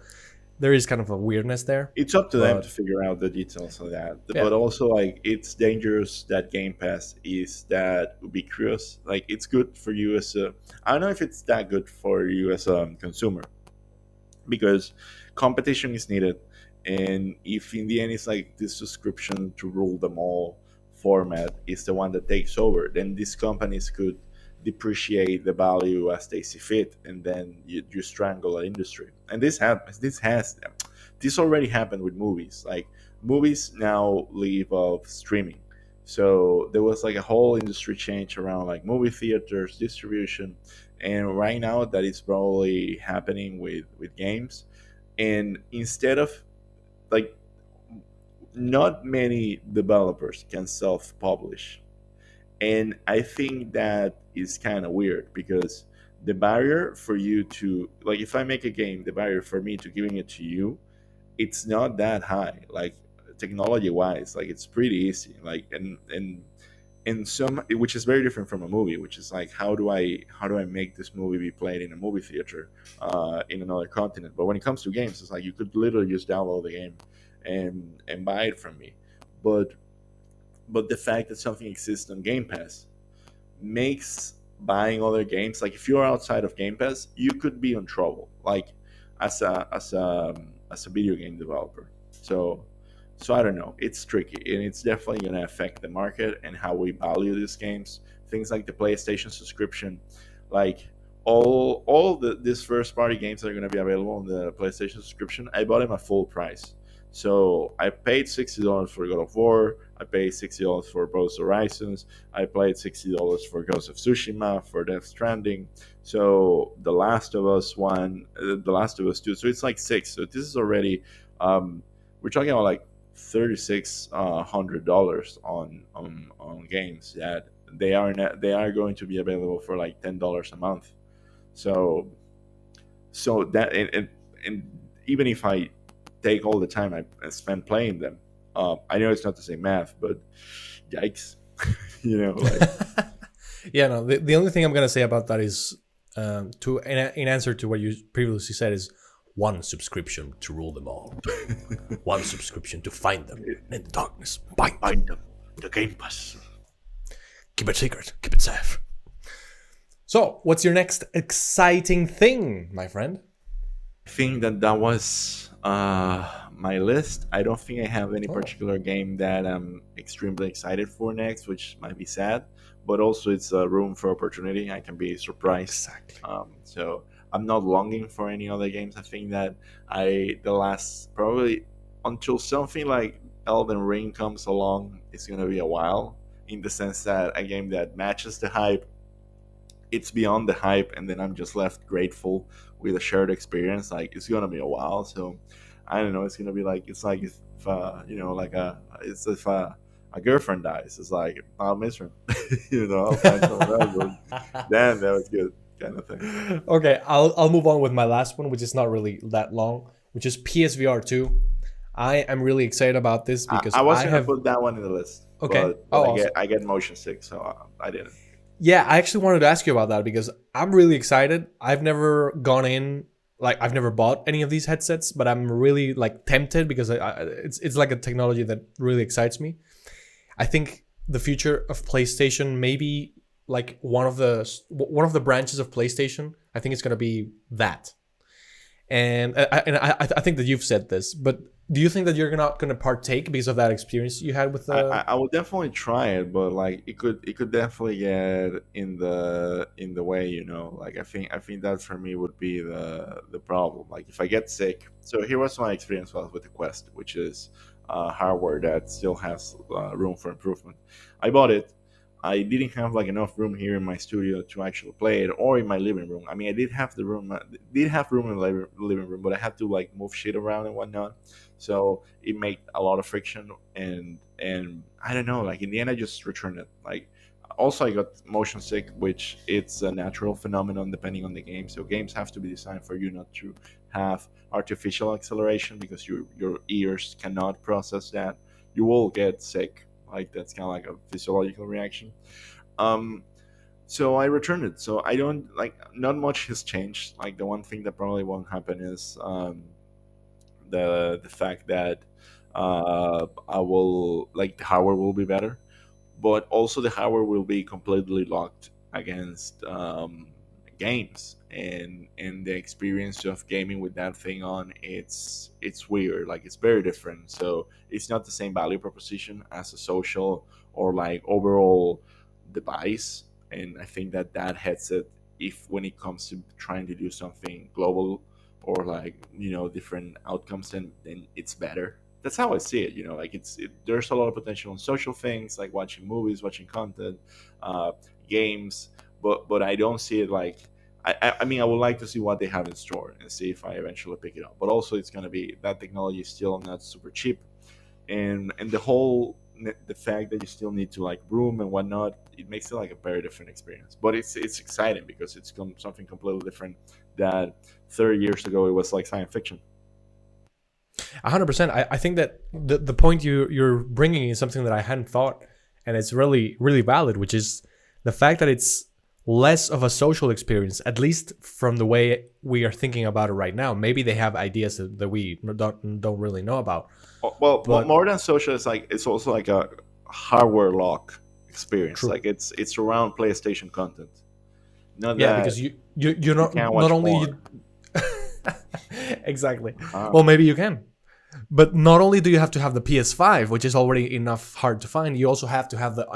there is kind of a weirdness there. It's up to them But to figure out the details of that. yeah, But also, like, it's dangerous that Game Pass is that ubiquitous. Like, it's good for you as a. I don't know if it's that good for you as a consumer, because competition is needed. And if in the end it's like this subscription to rule them all format is the one that takes over, then these companies could depreciate the value as they see fit, and then you strangle an industry. And this happens. This already happened with movies. Like movies now live of streaming. So there was like a whole industry change around like movie theaters, distribution, and right now that is probably happening with games. And instead of like not many developers can self-publish, and I think that is kind of weird, because the barrier for you to like if I make a game, the barrier for me to giving it to you, it's not that high. Like technology wise, like it's pretty easy. Like and some, which is very different from a movie, which is like how do I make this movie be played in a movie theater in another continent. But when it comes to games, it's like you could literally just download the game and buy it from me. But but the fact that something exists on Game Pass makes buying other games, like if you're outside of Game Pass, you could be in trouble, like as a video game developer. So So I don't know. It's tricky, and it's definitely going to affect the market and how we value these games. Things like the PlayStation subscription, like these first party games that are going to be available on the PlayStation subscription. I bought them at full price. So I paid $60 for God of War. I paid $60 for both Horizons. I paid $60 for Ghost of Tsushima, for Death Stranding. So The Last of Us one, The Last of Us two. So it's like six. So this is already, we're talking about like $3,600 on games that they are going to be available for like $10 a month. So that and even if I take all the time I spend playing them, I know it's not the same math, but yikes, like Yeah, no. The only thing I'm gonna say about that is, in answer to what you previously said, is one subscription to rule them all, one subscription to find them in the darkness, bind them. The Game Pass. Keep it secret, keep it safe. So, what's your next exciting thing, my friend? I think that was my list. I don't think I have any particular game that I'm extremely excited for next, which might be sad, but also it's a room for opportunity. I can be surprised. Exactly. So I'm not longing for any other games. I think that the last probably until something like Elden Ring comes along, it's gonna be a while. In the sense that a game that matches the hype, it's beyond the hype, and then I'm just left grateful with a shared experience. Like it's gonna be a while, so I don't know. It's gonna be like if like it's if a girlfriend dies, it's like I'll miss her. I'll find someone else. But damn, that was good, kind of thing. Okay, I'll move on with my last one, which is not really that long, which is PSVR 2. I am really excited about this because I was gonna put that one in the list. Okay. But awesome. I get motion sick, so I didn't. Yeah, I actually wanted to ask you about that because I'm really excited. I've never gone in, like I've never bought any of these headsets, but I'm really like tempted because it's like a technology that really excites me. I think the future of PlayStation, maybe like one of the branches of PlayStation, I think it's gonna be that. And I think that you've said this, but do you think that you're not going to partake because of that experience you had with the? I will definitely try it, but like it could definitely get in the way, Like I think that for me would be the problem. Like if I get sick. So here was my experience with the Quest, which is hardware that still has room for improvement. I bought it. I didn't have like enough room here in my studio to actually play it, or in my living room. I mean, I did have room in the living room, but I had to like move shit around and whatnot. So it made a lot of friction, and I don't know. Like in the end, I just returned it. Like also, I got motion sick, which it's a natural phenomenon depending on the game. So games have to be designed for you not to have artificial acceleration because your ears cannot process that. You will get sick. Like that's kind of like a physiological reaction. So I returned it. So I don't like not much has changed. Like the one thing that probably won't happen is the fact that I will like the hardware will be better, but also the hardware will be completely locked against games, and the experience of gaming with that thing on it's weird. Like it's very different. So it's not the same value proposition as a social or like overall device. And I think that headset, if when it comes to trying to do something global or like different outcomes, then it's better. That's how I see it. Like there's a lot of potential in social things like watching movies, watching content, games, but I don't see it like I mean I would like to see what they have in store and see if I eventually pick it up. But also it's gonna be that technology is still not super cheap, and the fact that you still need to like room and whatnot, it makes it like a very different experience. But it's exciting because it's something completely different that 30 years ago it was like science fiction. 100%. I think that the point you're bringing is something that I hadn't thought, and it's really really valid, which is the fact that it's less of a social experience, at least from the way we are thinking about it right now. Maybe they have ideas that we don't really know about. Well, more than social, it's also like a hardware lock experience. True. Like it's around PlayStation content. Not yeah, because you're not only you... Exactly. Well, maybe you can. But not only do you have to have the PS5, which is already enough hard to find, you also have to have the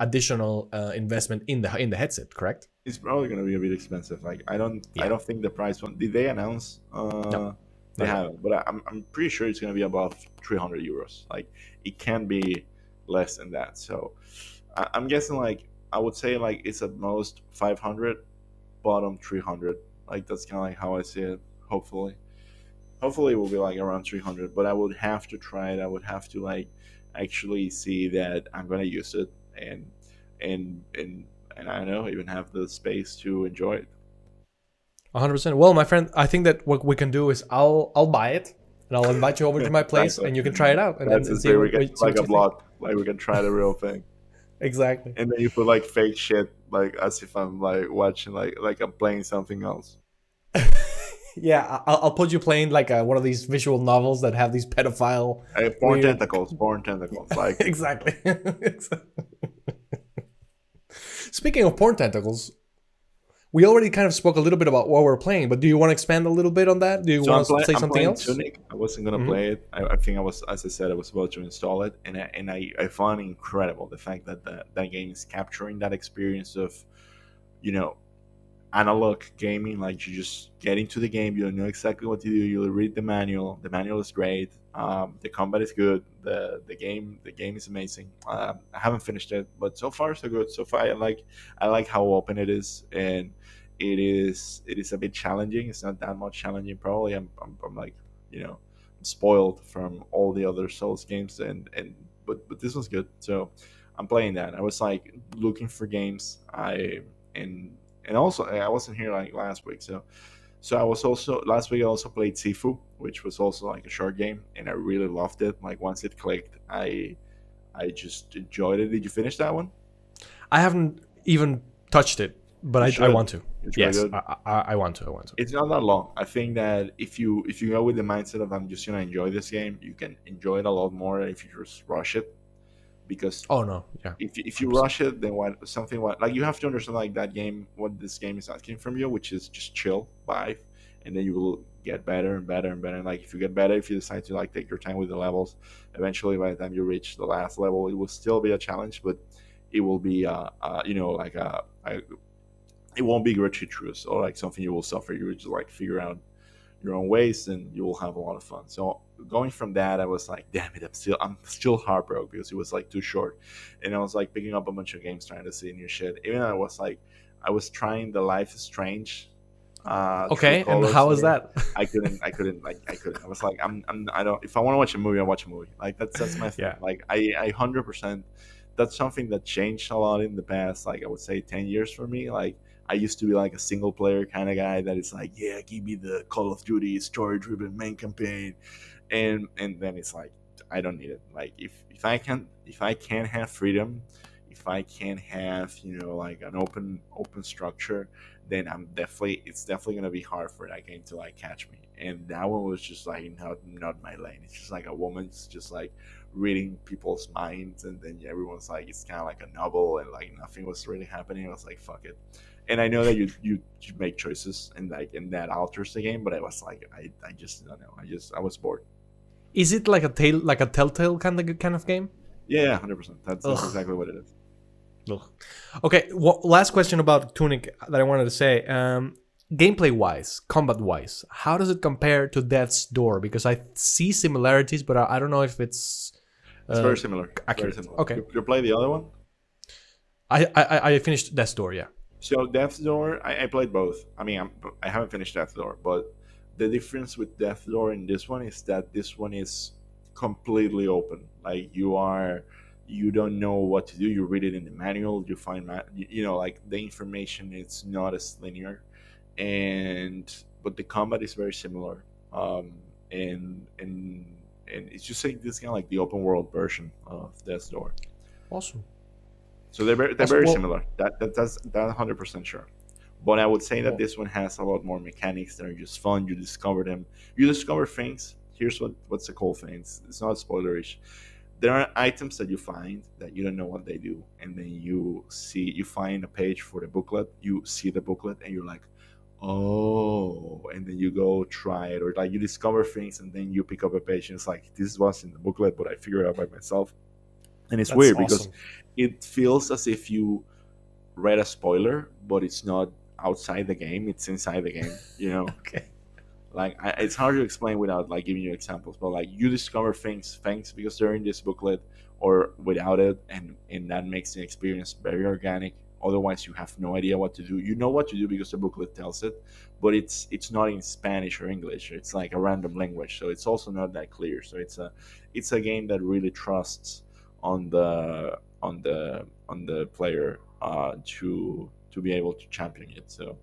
additional investment in the headset, correct? It's probably gonna be a bit expensive. Like I Yeah. don't think the price one. Did they announce? No, They not yet. haven't, but I'm pretty sure it's gonna be above 300 euros. Like it can be less than that. So I'm guessing like I would say like it's at most 500, bottom 300. Like that's kind of like how I see it. Hopefully, hopefully it will be like around 300. But I would have to try it. I would have to like actually see that I'm gonna use it and and and I don't know, even have the space to enjoy it. 100%. Well, my friend, I think that what we can do is I'll buy it and I'll invite you over to my place Exactly. and you can try it out and, That's and, to and say we get see like what a you think. blog, like we can try the real thing, Exactly. and then you put like fake shit, like as if I'm like watching, like I'm playing something else. Yeah, I'll put you playing like one of these visual novels that have these pedophile Porn weird. tentacles, porn tentacles. Like Exactly. Speaking of porn tentacles, we already kind of spoke a little bit about what we're playing, but do you want to expand a little bit on that? Do you so, want to say I'm something playing else? Tunic. I wasn't gonna Hmm. play it. I think I was, as I said, I was about to install it, and I found it incredible the fact that that game is capturing that experience of, you know, analog gaming. Like you just get into the game, you know exactly what to do, you read the manual. The manual is great. The combat is good. The game is amazing. I haven't finished it, but so far so good. So far I like how open it is, and it is a bit challenging. It's not that much challenging probably. I'm like, you know, spoiled from all the other Souls games, and but this one's good. So I'm playing that. I was like looking for games. And and also I wasn't here like last week, so I was also last week. I also played Sifu, which was also like a short game, and I really loved it. Like once it clicked, I just enjoyed it. Did you finish that one? I haven't even touched it, but You I should. want to. It's really Yes, good. I want to. I want to. It's not that long. I think that if you go with the mindset of I'm just gonna enjoy this game, you can enjoy it a lot more than if you just rush it. Because Oh no, yeah, if you 100%. rush it, then what like you have to understand like that game, what this game is asking from you, which is just chill vibe, and then you will get better and better and better. And like if you get better, if you decide to like take your time with the levels, eventually by the time you reach the last level, it will still be a challenge, but it will be you know, like it won't be gratuitous or like something you will suffer. You will just like figure out your own ways, and you will have a lot of fun. So going from that, I was like, damn it, I'm still heartbroken because it was like too short, and I was like picking up a bunch of games trying to see new shit. Even I was like, I was trying the Life is Strange, True Okay, and Colors how was game. that? I couldn't. I was like, I don't. If I want to watch a movie, I watch a movie. Like that's my thing. Yeah. Like I 100%. That's something that changed a lot in the past. Like I would say 10 years for me. Like I used to be like a single player kind of guy that is like, yeah, give me the Call of Duty story driven main campaign, and then it's like I don't need it. Like if I can have freedom, if I can have, you know, like an open structure, then it's definitely gonna be hard for that game to like catch me. And that one was just like not my lane. It's just like a woman's just like reading people's minds, and then everyone's like it's kind of like a novel, and like nothing was really happening. I was like fuck it. And I know that you make choices and like and that alters the game, but I was like I just don't know. I was bored. Is it like a telltale kind of game? Yeah, 100%. That's Ugh. exactly what it is. Ugh. Okay, last question about Tunic that I wanted to say. Gameplay wise, combat wise, how does it compare to Death's Door? Because I see similarities, but I don't know if it's It's very similar. It's very accurate. similar. Okay, You play the other one? I finished Death's Door. Yeah. So Death's Door, I played both. I mean, I haven't finished Death's Door, but the difference with Death's Door and this one is that this one is completely open. Like you don't know what to do. You read it in the manual. You find, you know, like the information. It's not as linear, and but the combat is very similar. And and it's just like this kind of like the open world version of Death's Door. Awesome. So they're Awesome. very Well, similar. That's 100% sure. But I would say that well, this one has a lot more mechanics that are just fun. You discover them. You discover things. Here's what's the cool thing. It's not spoilerish. There are items that you find that you don't know what they do, and then you find a page for the booklet. You see the booklet, and you're like, oh, and then you go try it, or like you discover things and then you pick up a page and it's like this was in the booklet, but I figured it out by myself. And it's That's weird because awesome. it feels as if you read a spoiler, but it's not outside the game; it's inside the game. You know, Okay. like it's hard to explain without like giving you examples. But like you discover things because they're in this booklet or without it, and that makes the experience very organic. Otherwise, you have no idea what to do. You know what to do because the booklet tells it, but it's not in Spanish or English. It's like a random language, so it's also not that clear. So it's a game that really trusts on the player to be able to champion it. So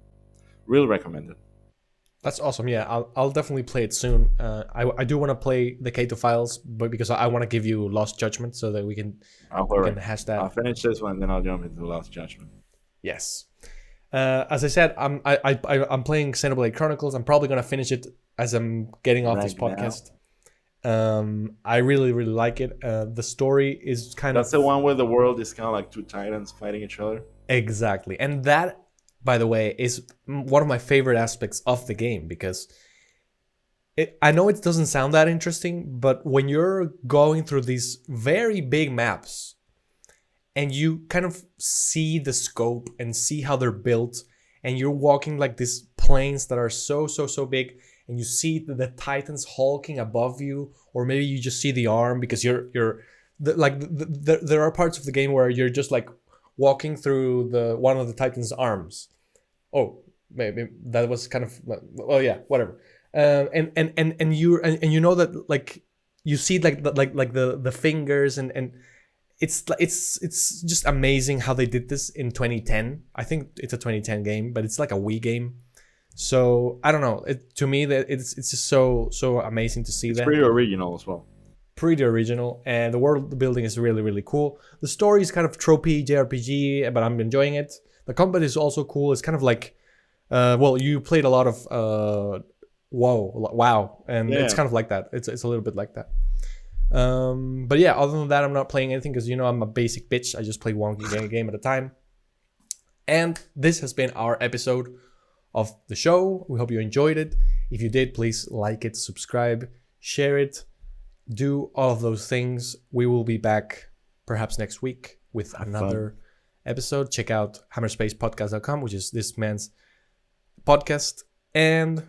really recommend it. That's awesome. Yeah, I'll definitely play it soon. I do want to play the Kato Files, but because I want to give you Lost Judgment so that we can hash I'll that. finish this one, then I'll jump into the Last Judgment. Yes. As I said, I'm playing Xenoblade Chronicles. I'm probably gonna finish it as I'm getting off this Right now. podcast. I really really like it. The story is kind That's of the one where the world is kind of like two titans fighting each other. exactly, and that, by the way, is one of my favorite aspects of the game because I know it doesn't sound that interesting, but when you're going through these very big maps and you kind of see the scope and see how they're built, and you're walking like these planes that are so big, and you see the titans hulking above you, or maybe you just see the arm because there are parts of the game where you're just like walking through the one of the titans arms. Oh, maybe that was kind of, oh yeah, whatever. And you know that, like, you see like the fingers, and it's just amazing how they did this in 2010. I think it's a 2010 game, but it's like a Wii game. So I don't know. To me, that it's just so amazing to see It's that. pretty original as well. Pretty original, and the world building is really really cool. The story is kind of tropey JRPG, but I'm enjoying it. The combat is also cool. It's kind of like, well, you played a lot of WoW, and it's Yeah, kind of like that. It's a little bit like that. But yeah, other than that, I'm not playing anything because I'm a basic bitch. I just play one game at a time. And this has been our episode of the show. We hope you enjoyed it. If you did, please like it, subscribe, share it, do all of those things. We will be back perhaps next week with have fun. another episode. Check out hammerspacepodcast.com, which is this man's podcast, and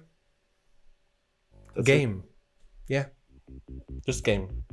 That's it. game. Yeah, just game.